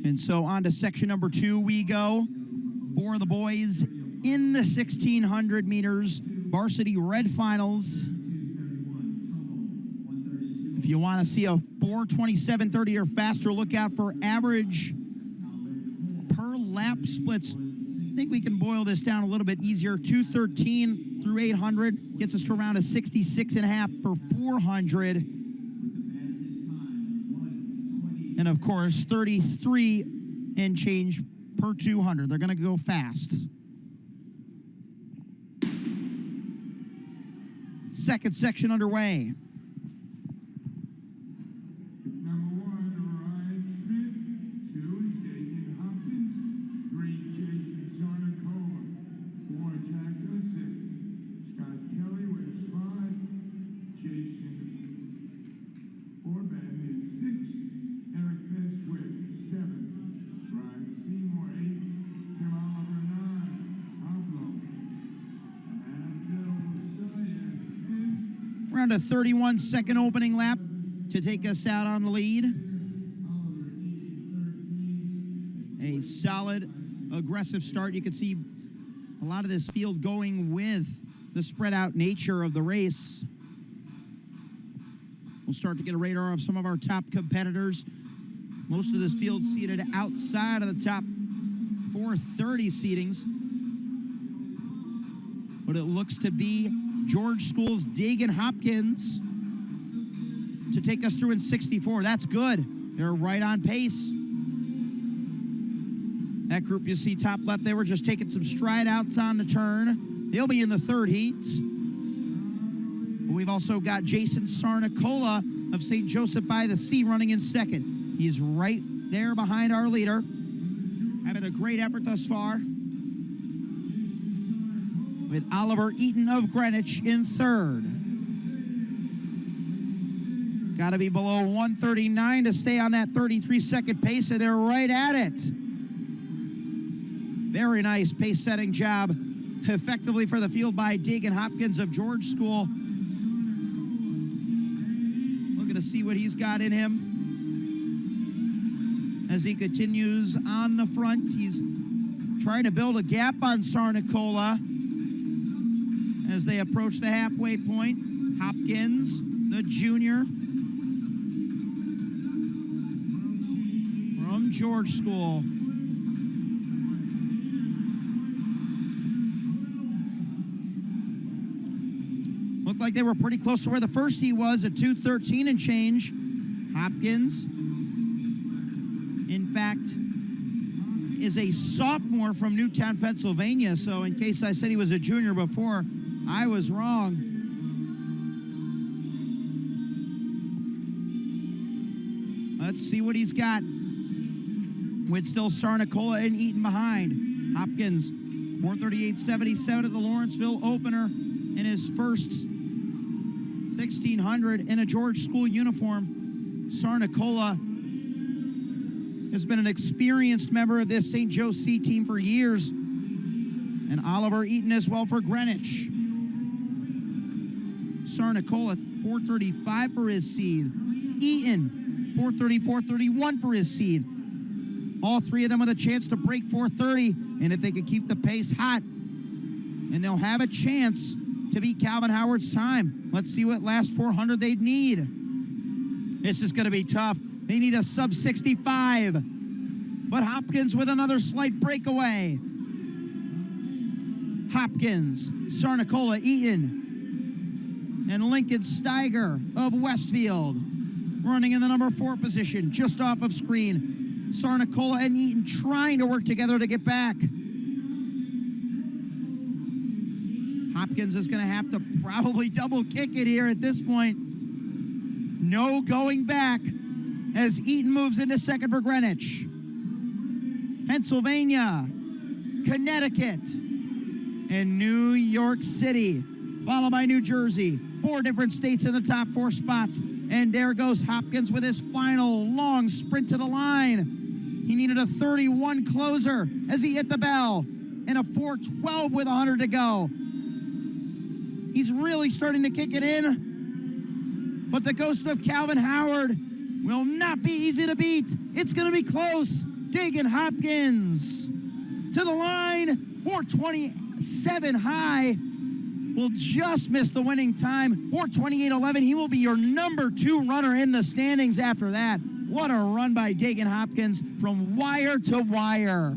And so on to section number 2 we go for the boys in the 1600 meters Varsity Red Finals. If you want to see a 4:27:30 or faster, look out for average per lap splits. I think we can boil this down a little bit easier. 2:13 through 800 gets us to around a 66.5 for 400. And of course, 33 and change per 200. They're going to go fast. Second section underway. Number 1, Ryan Schmidt. 2 is Deagan, Hopkins. 3, Chiesara, 4, Jack Gossett. Scott Kelly wears 5. Jason Orban is 6. Eric Beswick, 7. Brian Seymour, 8. Tim Oliver, 9. Pablo. Abdel Sayed, 10. Around a 31-second opening lap to take us out on the lead. A solid, aggressive start. You can see a lot of this field going with the spread out nature of the race. We'll start to get a radar of some of our top competitors. Most of this field seated outside of the top 430 seatings. But it looks to be George School's Deagan Hopkins to take us through in 64. That's good. They're right on pace. That group you see top left, they were just taking some stride outs on the turn. They'll be in the third heat. We've also got Jason Sarnicola of St. Joseph by the Sea running in second. He's right there behind our leader. Having a great effort thus far. With Oliver Eaton of Greenwich in third. Got to be below 139 to stay on that 33-second pace, and they're right at it. Very nice pace-setting job effectively for the field by Deagan Hopkins of George School. Looking to see what he's got in him as he continues on the front. He's trying to build a gap on Sarnicola as they approach the halfway point. Hopkins, the junior from George School. Looked like they were pretty close to where the first heat was at 2:13 and change. Hopkins, in fact, is a sophomore from Newtown, Pennsylvania. So in case I said he was a junior before, I was wrong. Let's see what he's got. With still Sarnicola and Eaton behind. Hopkins, 4:38.77 at the Lawrenceville opener in his first 1600 in a George School uniform. Sarnicola has been an experienced member of this St. Joe C team for years. And Oliver Eaton as well for Greenwich. Sarnicola, 4:35 for his seed. Eaton, 4:34.31 for his seed. All three of them with a chance to break 4:30. And if they can keep the pace hot, and they'll have a chance to beat Calvin Howard's time. Let's see what last 400 they'd need. This is going to be tough. They need a sub 65. But Hopkins with another slight breakaway. Hopkins, Sarnicola, Eaton, and Lincoln Steiger of Westfield running in the number 4 position, just off of screen. Sarnicola and Eaton trying to work together to get back. Hopkins is going to have to probably double kick it here at this point. No going back as Eaton moves into second for Greenwich. Pennsylvania, Connecticut, and New York City, followed by New Jersey. 4 different states in the top 4 spots. And there goes Hopkins with his final long sprint to the line. He needed a 31 closer as he hit the bell. and a 4:12 with 100 to go. He's really starting to kick it in, but the ghost of Calvin Howard will not be easy to beat. It's going to be close. Deagan Hopkins to the line, 4:27 high. Will just miss the winning time, 4:28.11. He will be your number 2 runner in the standings after that. What a run by Deagan Hopkins from wire to wire.